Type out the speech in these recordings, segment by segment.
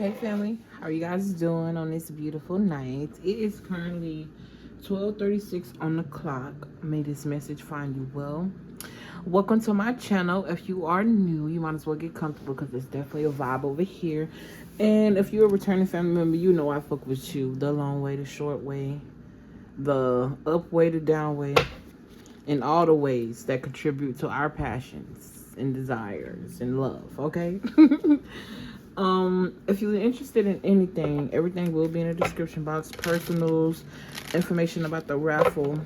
Hey family, how are you guys doing on this beautiful night? It is currently 12:36 on the clock. May this message find you well. Welcome to my channel. If you are new, you might as well get comfortable because it's definitely a vibe over here. And if you're a returning family member, you know I fuck with you. The long way, the short way, the up way, the down way, in all the ways that contribute to our passions and desires and love, okay? If you're interested in anything, everything will be in the description box. Personals, information about the raffle,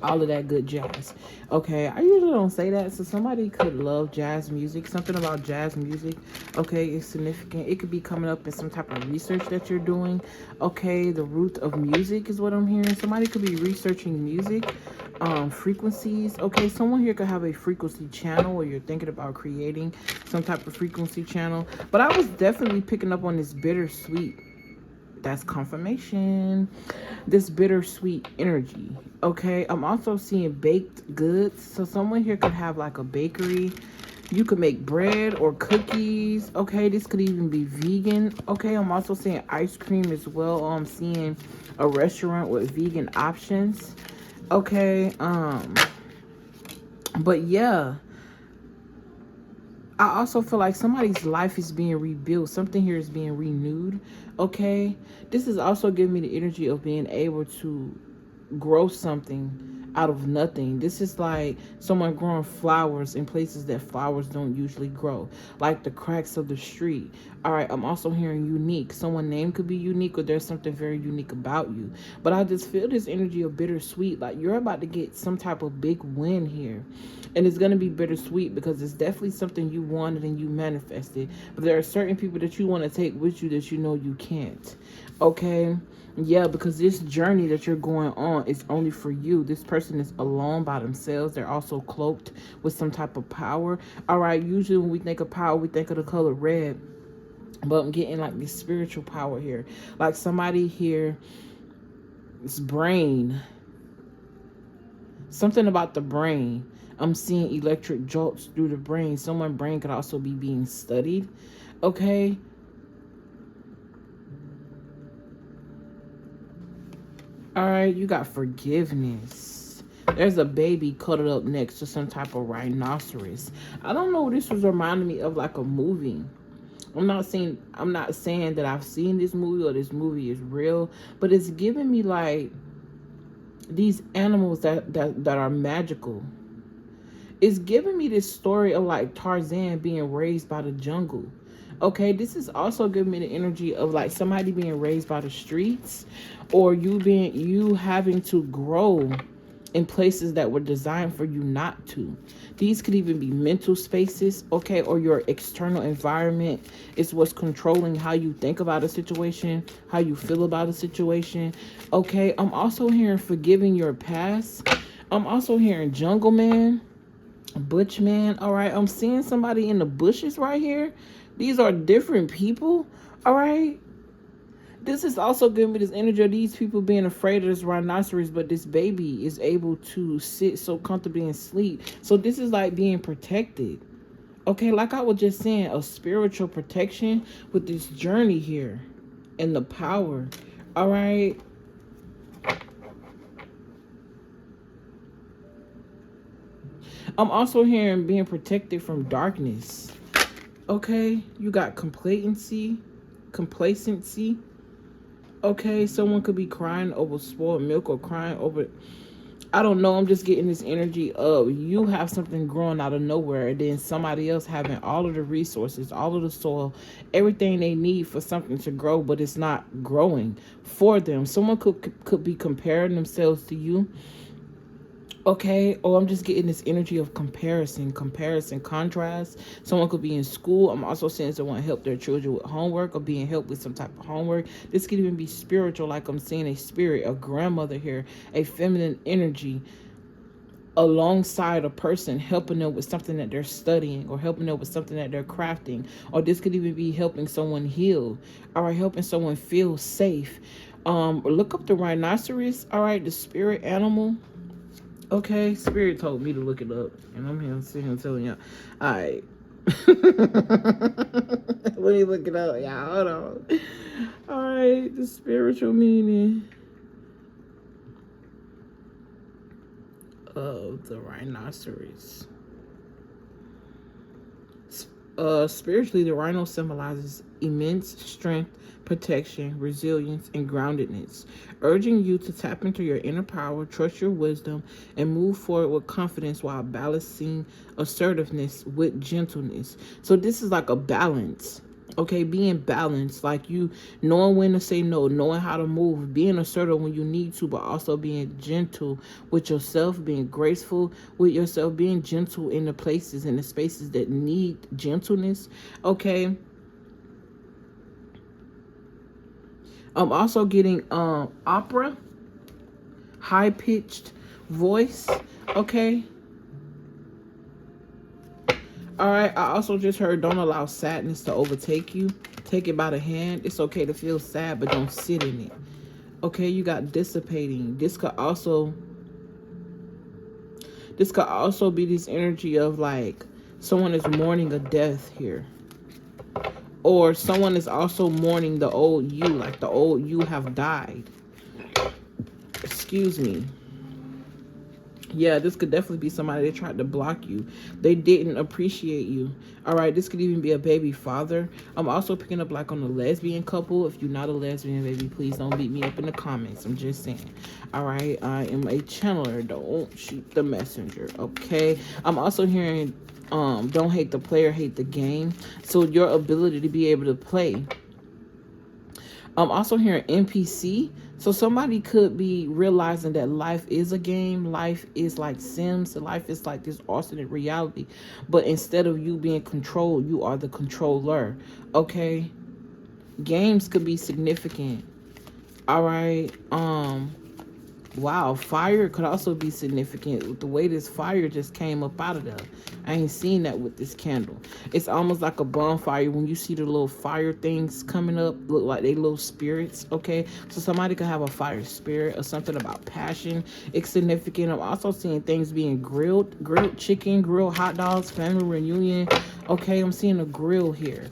all of that good jazz. Okay, I usually don't say that, so somebody could love jazz music. Something about jazz music, okay, is significant. It could be coming up in some type of research that you're doing. Okay, the root of music is what I'm hearing. Somebody could be researching music, frequencies. Okay, someone here could have a frequency channel, or you're thinking about creating some type of frequency channel. But I was definitely picking up on this bittersweet. That's confirmation. This bittersweet energy. Okay, I'm also seeing baked goods. So someone here could have like a bakery. You could make bread or cookies. Okay, this could even be vegan. Okay, I'm also seeing ice cream as well. I'm seeing a restaurant with vegan options. Okay, but yeah, I also feel like somebody's life is being rebuilt. Something here is being renewed. Okay, this is also giving me the energy of being able to grow something out of nothing. This is like someone growing flowers in places that flowers don't usually grow, like the cracks of the street. All right, I'm also hearing unique. Someone's name could be unique, or there's something very unique about you. But I just feel this energy of bittersweet, like you're about to get some type of big win here. And it's going to be bittersweet because it's definitely something you wanted and you manifested. But there are certain people that you want to take with you that you know you can't. Okay? Yeah, because this journey that you're going on is only for you. This person is alone by themselves. They're also cloaked with some type of power. All right, usually when we think of power, we think of the color red. But I'm getting like this spiritual power here. Like somebody here, this brain. Something about the brain. I'm seeing electric jolts through the brain. Someone's brain could also be being studied. Okay? Alright, you got forgiveness. There's a baby cuddled up next to some type of rhinoceros. I don't know, this was reminding me of like a movie. I'm not saying that I've seen this movie or this movie is real, but it's giving me like these animals that are magical. It's giving me this story of like Tarzan being raised by the jungle. Okay, this is also giving me the energy of like somebody being raised by the streets, or you having to grow in places that were designed for you not to. These could even be mental spaces, okay, or your external environment is what's controlling how you think about a situation, how you feel about a situation. Okay, I'm also hearing forgiving your past. I'm also hearing jungle man, butch man. All right, I'm seeing somebody in the bushes right here. These are different people. All right, this is also giving me this energy of these people being afraid of this rhinoceros, but this baby is able to sit so comfortably and sleep. So this is like being protected. Okay, like I was just saying, a spiritual protection with this journey here and the power. All right. I'm also hearing being protected from darkness. Okay, you got complacency. Okay, someone could be crying over spoiled milk or crying over, I don't know, I'm just getting this energy of you have something growing out of nowhere, and then somebody else having all of the resources, all of the soil, everything they need for something to grow, but it's not growing for them. Someone could be comparing themselves to you. Okay, or I'm just getting this energy of comparison, contrast. Someone could be in school. I'm also seeing someone help their children with homework or being helped with some type of homework. This could even be spiritual, like I'm seeing a spirit, a grandmother here, a feminine energy alongside a person, helping them with something that they're studying or helping them with something that they're crafting. Or this could even be helping someone heal, or helping someone feel safe. Look up the rhinoceros, all right, the spirit animal. Okay, spirit told me to look it up, and I'm here sitting here telling y'all. All right. Let me look it up, y'all. Hold on. All right, the spiritual meaning of the rhinoceros. Spiritually, the rhino symbolizes immense strength, protection, resilience, and groundedness, urging you to tap into your inner power, trust your wisdom, and move forward with confidence while balancing assertiveness with gentleness. So this is like a balance. Okay, being balanced, like you knowing when to say no, knowing how to move, being assertive when you need to, but also being gentle with yourself, being graceful with yourself, being gentle in the places and the spaces that need gentleness. Okay. I'm also getting opera, high-pitched voice. Okay. All right, I also just heard don't allow sadness to overtake you. Take it by the hand. It's okay to feel sad, but don't sit in it. Okay, you got dissipating. This could also be this energy of like someone is mourning a death here. Or someone is also mourning the old you, like the old you have died. Excuse me. Yeah, this could definitely be somebody that tried to block you. They didn't appreciate you. All right, this could even be a baby father. I'm also picking up like on a lesbian couple. If you're not a lesbian, baby, please don't beat me up in the comments. I'm just saying. All right, I am a channeler. Don't shoot the messenger. Okay. I'm also hearing don't hate the player, hate the game. So your ability to be able to play. I'm also hearing NPC. So somebody could be realizing that life is a game. Life is like Sims. Life is like this alternate reality. But instead of you being controlled, you are the controller. Okay? Games could be significant. All right. Wow, fire could also be significant with the way this fire just came up out of there. I ain't seen that with this candle. It's almost like a bonfire when you see the little fire things coming up, look like they little spirits, okay? So somebody could have a fire spirit or something about passion. It's significant. I'm also seeing things being grilled chicken, grilled hot dogs, family reunion. Okay, I'm seeing a grill here.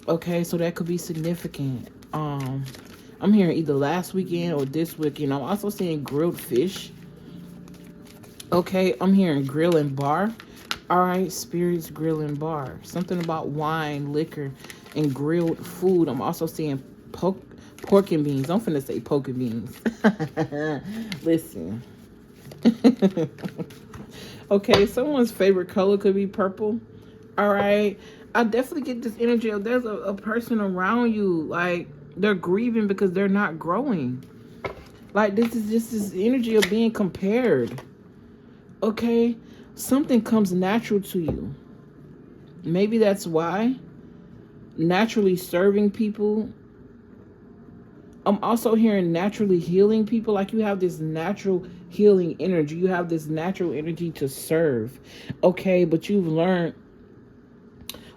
Okay, so that could be significant. I'm hearing either last weekend or this weekend. I'm also seeing grilled fish. Okay, I'm hearing grill and bar. All right, spirits, grill and bar. Something about wine, liquor, and grilled food. I'm also seeing pork and beans. I'm finna say pork and beans. Listen. Okay, someone's favorite color could be purple. All right. I definitely get this energy of there's a person around you, like, they're grieving because they're not growing. Like, this is just this energy of being compared. Okay? Something comes natural to you. Maybe that's why. Naturally serving people. I'm also hearing naturally healing people. Like, you have this natural healing energy. You have this natural energy to serve. Okay? But you've learned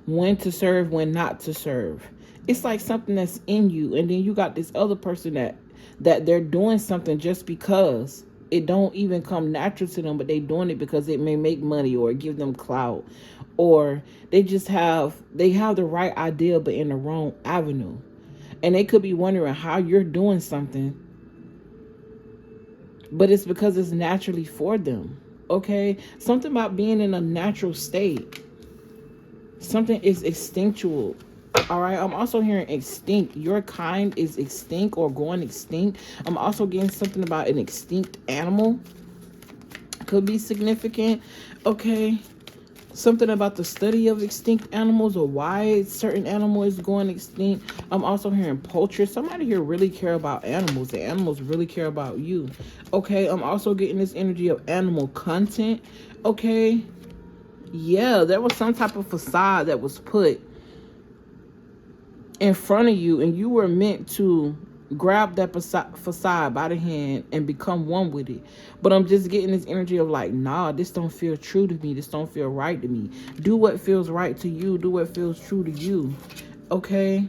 when to serve, when not to serve. It's like something that's in you, and then you got this other person that they're doing something just because it don't even come natural to them, but they doing it because it may make money or give them clout, or they have the right idea but in the wrong avenue, and they could be wondering how you're doing something, but it's because it's naturally for them. Okay, something about being in a natural state. Something is instinctual. All right, I'm also hearing extinct. Your kind is extinct or going extinct. I'm also getting something about an extinct animal. Could be significant. Okay, something about the study of extinct animals or why a certain animal is going extinct. I'm also hearing poultry. Somebody here really care about animals. The animals really care about you. Okay, I'm also getting this energy of animal content. Okay, yeah, there was some type of facade that was put in front of you, and you were meant to grab that facade by the hand and become one with it. But I'm just getting this energy of like, nah, this don't feel true to me. This don't feel right to me. Do what feels right to you. Do what feels true to you. Okay?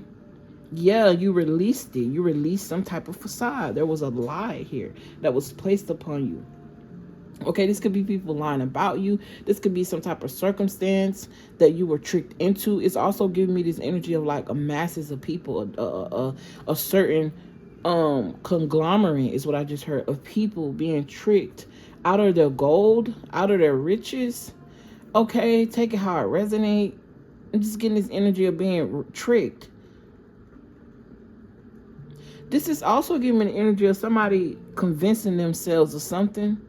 Yeah, you released it. You released some type of facade. There was a lie here that was placed upon you. Okay, this could be people lying about you. This could be some type of circumstance that you were tricked into. It's also giving me this energy of like a masses of people, a certain conglomerate is what I just heard, of people being tricked out of their gold, out of their riches. Okay, take it how it resonates. I'm just getting this energy of being tricked. This is also giving me the energy of somebody convincing themselves of something,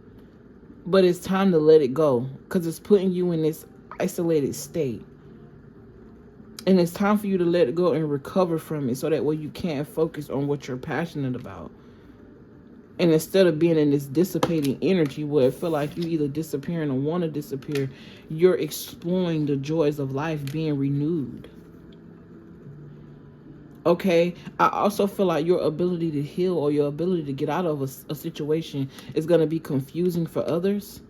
but it's time to let it go because it's putting you in this isolated state. And it's time for you to let it go and recover from it so that way you can't focus on what you're passionate about. And instead of being in this dissipating energy where it feel like you either disappearing or want to disappear, you're exploring the joys of life being renewed. Okay, I also feel like your ability to heal or your ability to get out of a situation is going to be confusing for others.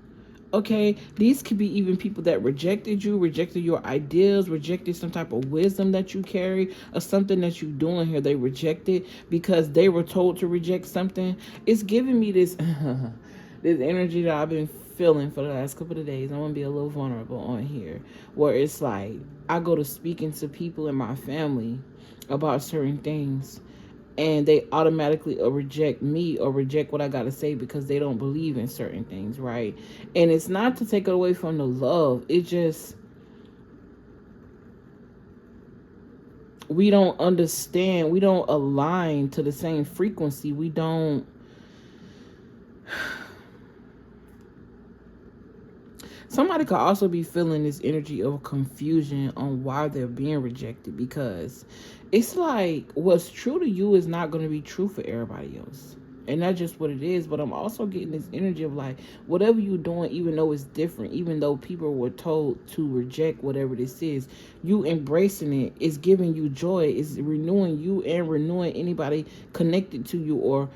Okay, these could be even people that rejected you, rejected your ideas, rejected some type of wisdom that you carry, or something that you're doing here. They rejected because they were told to reject something. It's giving me this this energy that I've been feeling for the last couple of days. I'm gonna be a little vulnerable on here, where it's like I go to speaking to people in my family about certain things, and they automatically reject me or reject what I got to say because they don't believe in certain things, right? And it's not to take it away from the love. It just, we don't understand. We don't align to the same frequency. We don't. Somebody could also be feeling this energy of confusion on why they're being rejected, because it's like what's true to you is not going to be true for everybody else. And that's just what it is. But I'm also getting this energy of like, whatever you're doing, even though it's different, even though people were told to reject whatever this is, you embracing it is giving you joy, is renewing you and renewing anybody connected to you, or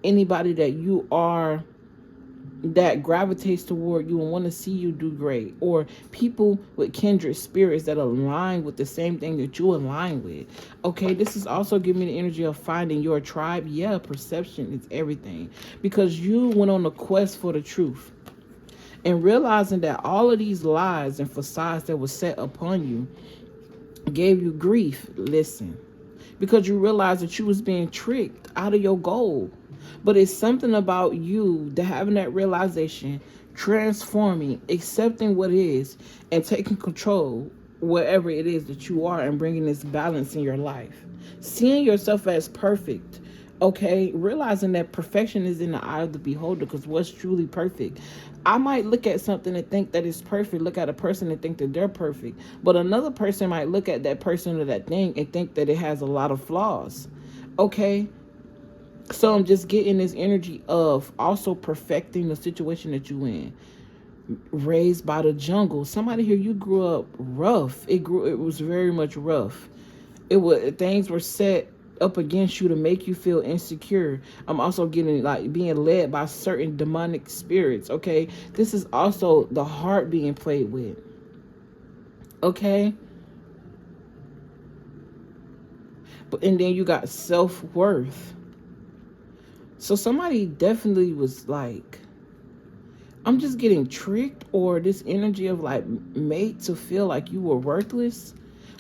anybody that you are, that gravitates toward you and want to see you do great, or people with kindred spirits that align with the same thing that you align with. Okay, this is also giving me the energy of finding your tribe. Yeah, perception is everything, because you went on a quest for the truth and realizing that all of these lies and facades that were set upon you gave you grief. Listen, because you realized that you was being tricked out of your goal. But it's something about you that having that realization, transforming, accepting what is, and taking control wherever it is that you are, and bringing this balance in your life. Seeing yourself as perfect. Okay, realizing that perfection is in the eye of the beholder, because what's truly perfect? I might look at something and think that it's perfect, look at a person and think that they're perfect, but another person might look at that person or that thing and think that it has a lot of flaws. Okay, so I'm just getting this energy of also perfecting the situation that you in. Raised by the jungle. Somebody here, you grew up rough. It was very much rough. Things were set up against you to make you feel insecure. I'm also getting like being led by certain demonic spirits. Okay, this is also the heart being played with. Okay, and then you got self-worth. So somebody definitely was like, I'm just getting tricked, or this energy of like made to feel like you were worthless.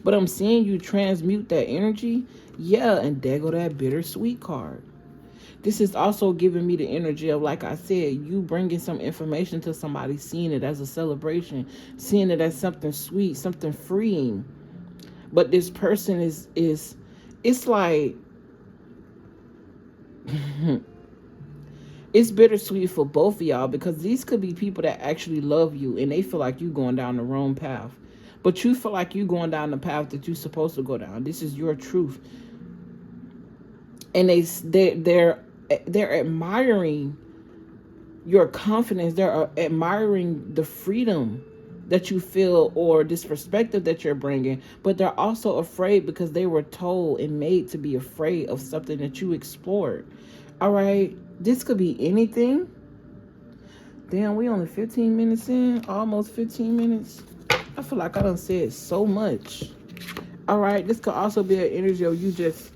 But I'm seeing you transmute that energy. Yeah, and there go that bittersweet card. This is also giving me the energy of, like I said, you bringing some information to somebody, seeing it as a celebration, seeing it as something sweet, something freeing. But this person is it's like it's bittersweet for both of y'all, because these could be people that actually love you and they feel like you going down the wrong path, but you feel like you going down the path that you're supposed to go down. This is your truth, and they're admiring your confidence. They're admiring the freedom that you feel, or this perspective that you're bringing, but they're also afraid because they were told and made to be afraid of something that you explored. All right, this could be anything. Damn, we only 15 minutes in, almost 15 minutes. I feel like I done said so much. All right, this could also be an energy of you just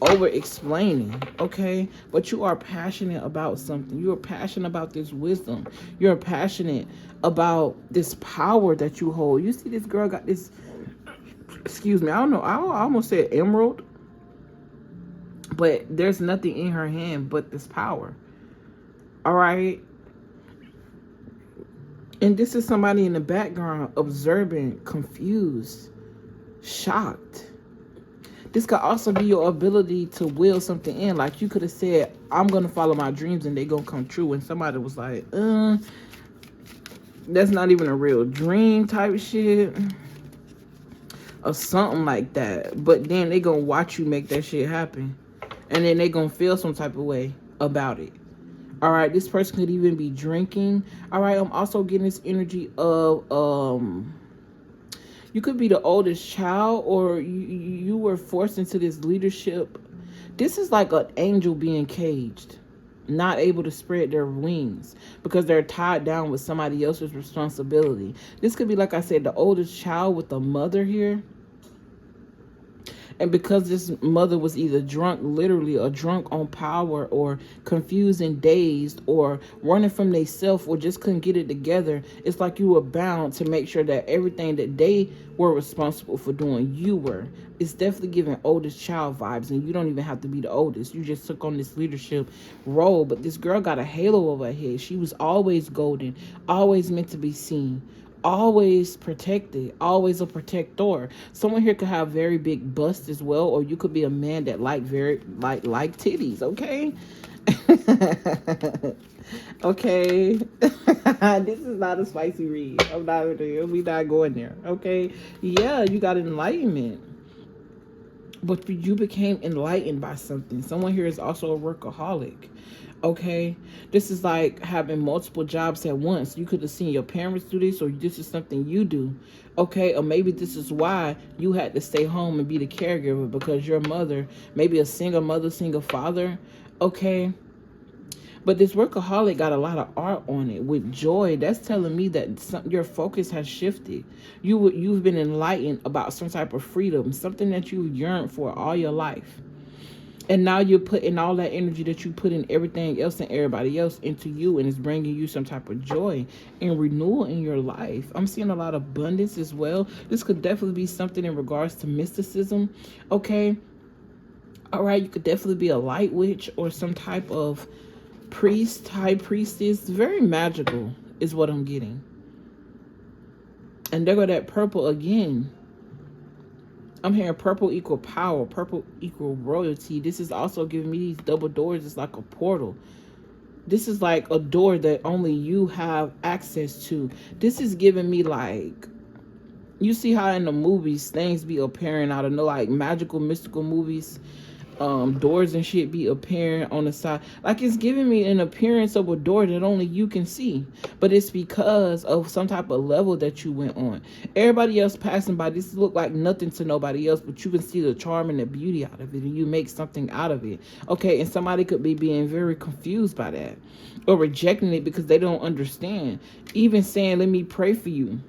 over explaining, okay? But you are passionate about something. You are passionate about this wisdom. You're passionate about this power that you hold. You see this girl got this, excuse me, I don't know, I almost said emerald, but there's nothing in her hand but this power. All right? And this is somebody in the background observing, confused, shocked. This could also be your ability to will something in. Like you could have said, I'm going to follow my dreams and they going to come true. And somebody was like, that's not even a real dream type shit. Or something like that. But then they going to watch you make that shit happen. And then they going to feel some type of way about it. All right. This person could even be drinking. All right. I'm also getting this energy of, you could be the oldest child, or you were forced into this leadership. This is like an angel being caged, not able to spread their wings because they're tied down with somebody else's responsibility. This could be, like I said, the oldest child with the mother here. And because this mother was either drunk, literally, or drunk on power, or confused and dazed, or running from themselves, or just couldn't get it together, it's like you were bound to make sure that everything that they were responsible for doing, you were. It's definitely giving oldest child vibes, and you don't even have to be the oldest. You just took on this leadership role. But this girl got a halo over her head. She was always golden, always meant to be seen, always protected, always a protector. Someone here could have very big bust as well, or you could be a man that like titties, okay? Okay. This is not a spicy read. We not going there, okay? Yeah, you got enlightenment. But you became enlightened by something. Someone here is also a workaholic. Okay, this is like having multiple jobs at once. You could have seen your parents do this, or this is something you do. Okay, or maybe this is why you had to stay home and be the caregiver, because your mother, maybe a single mother, single father. Okay, but this workaholic got a lot of art on it with joy. That's telling me that your focus has shifted. You've been enlightened about some type of freedom, something that you yearned for all your life. And now you're putting all that energy that you put in everything else and everybody else into you, and it's bringing you some type of joy and renewal in your life. I'm seeing a lot of abundance as well. This could definitely be something in regards to mysticism. Okay. All right. You could definitely be a light witch or some type of priest, high priestess. Very magical is what I'm getting. And there go that purple again. I'm hearing purple equal power, purple equal royalty. This is also giving me these double doors. It's like a portal. This is like a door that only you have access to. This is giving me like, you see how in the movies things be appearing out of no, like magical, mystical movies. Doors and shit be appearing on the side. Like, it's giving me an appearance of a door that only you can see, but it's because of some type of level that you went on. Everybody else passing by, this look like nothing to nobody else, but you can see the charm and the beauty out of it, and you make something out of it. Okay, and somebody could be being very confused by that, or rejecting it because they don't understand, even saying, let me pray for you.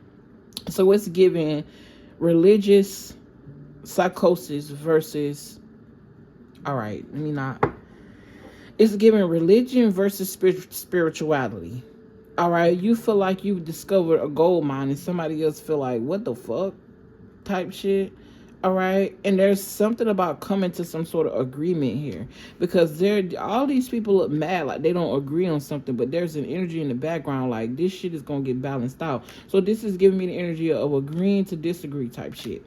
So it's giving religious psychosis versus, all right, let me not. It's giving religion versus spirituality. All right, you feel like you've discovered a gold mine, and somebody else feel like, what the fuck type shit. All right, and there's something about coming to some sort of agreement here, because all these people look mad like they don't agree on something, but there's an energy in the background like this shit is gonna get balanced out. So this is giving me the energy of agreeing to disagree type shit.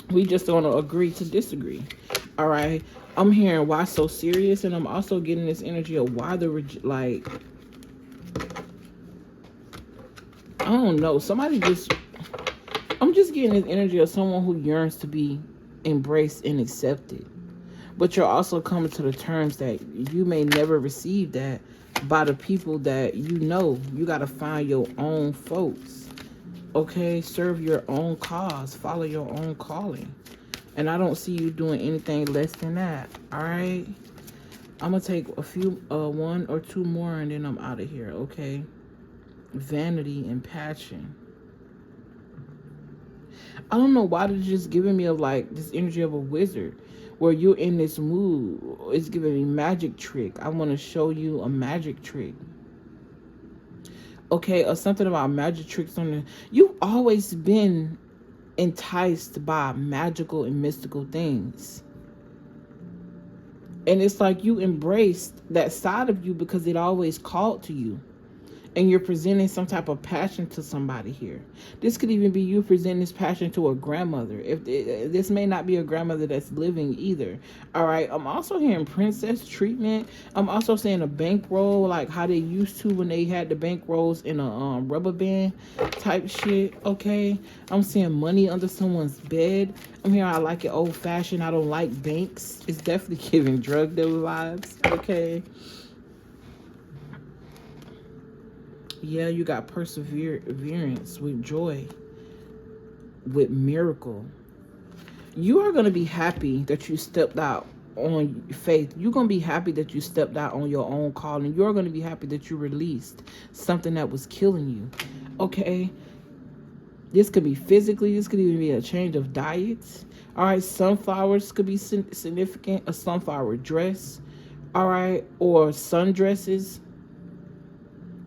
We just gonna agree to disagree. All right, I'm hearing why so serious, and I'm also getting this energy of why like, I don't know, I'm just getting this energy of someone who yearns to be embraced and accepted, but you're also coming to the terms that you may never receive that by the people that you know. You got to find your own folks. Okay, serve your own cause, follow your own calling. And I don't see you doing anything less than that. All right. I'm going to take a few, one or two more, and then I'm out of here. Okay. Vanity and passion. I don't know why they're just giving me of like this energy of a wizard where you're in this mood. It's giving me magic trick. I want to show you a magic trick. Okay, or something about magic tricks on the... You've always been enticed by magical and mystical things. And it's like you embraced that side of you because it always called to you. And you're presenting some type of passion to somebody here. This could even be you presenting this passion to a grandmother. If this may not be a grandmother that's living either. All right. I'm also hearing princess treatment. I'm also saying a bankroll, like how they used to when they had the bankrolls in a rubber band type shit. Okay. I'm seeing money under someone's bed. I'm hearing I like it old fashioned. I don't like banks. It's definitely giving drug dealer vibes. Okay. Yeah, you got perseverance with joy, with miracle. You are going to be happy that you stepped out on faith. You're going to be happy that you stepped out on your own calling. You're going to be happy that you released something that was killing you. Okay? This could be physically. This could even be a change of diets. All right? Sunflowers could be significant. A sunflower dress. All right? Or sundresses.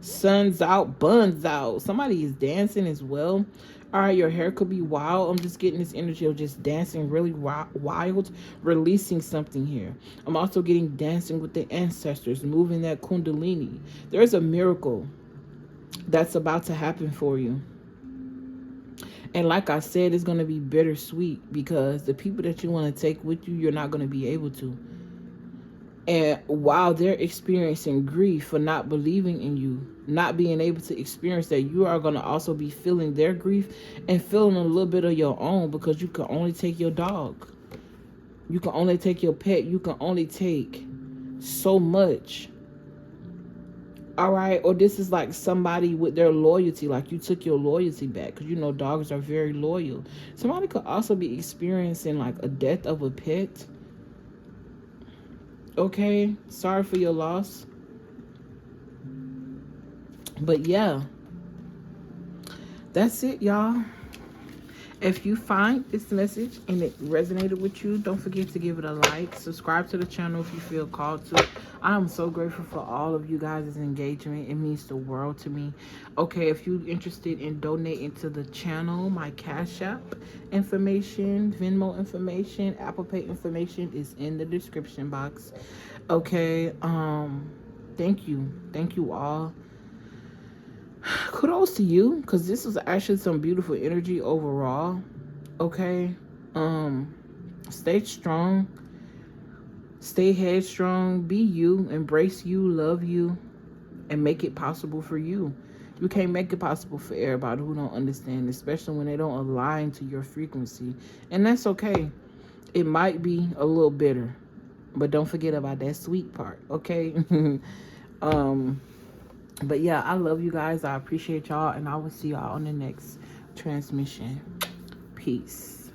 Sun's out, buns out. Somebody is dancing as well. All right, your hair could be wild. I'm just getting this energy of just dancing really wild, releasing something here. I'm also getting dancing with the ancestors, moving that kundalini. There's a miracle that's about to happen for you. And like I said, it's going to be bittersweet because the people that you want to take with you, you're not going to be able to. And while they're experiencing grief for not believing in you, not being able to experience that, you are going to also be feeling their grief and feeling a little bit of your own because you can only take your dog. You can only take your pet. You can only take so much. All right. Or this is like somebody with their loyalty, like you took your loyalty back because you know dogs are very loyal. Somebody could also be experiencing like a death of a pet. Okay, sorry for your loss. But yeah, that's it, y'all. If you find this message and it resonated with you, don't forget to give it a like. Subscribe to the channel if you feel called to. I am so grateful for all of you guys' engagement. It means the world to me. Okay, if you're interested in donating to the channel, my Cash App information, Venmo information, Apple Pay information is in the description box. Okay, thank you all. Kudos to you because this was actually some beautiful energy overall. Okay, stay strong, stay headstrong, be you, embrace you, love you, and make it possible for you. You can't make it possible for everybody who don't understand, especially when they don't align to your frequency, and that's okay. It might be a little bitter, but don't forget about that sweet part. Okay. But yeah, I love you guys. I appreciate y'all, and I will see y'all on the next transmission. Peace.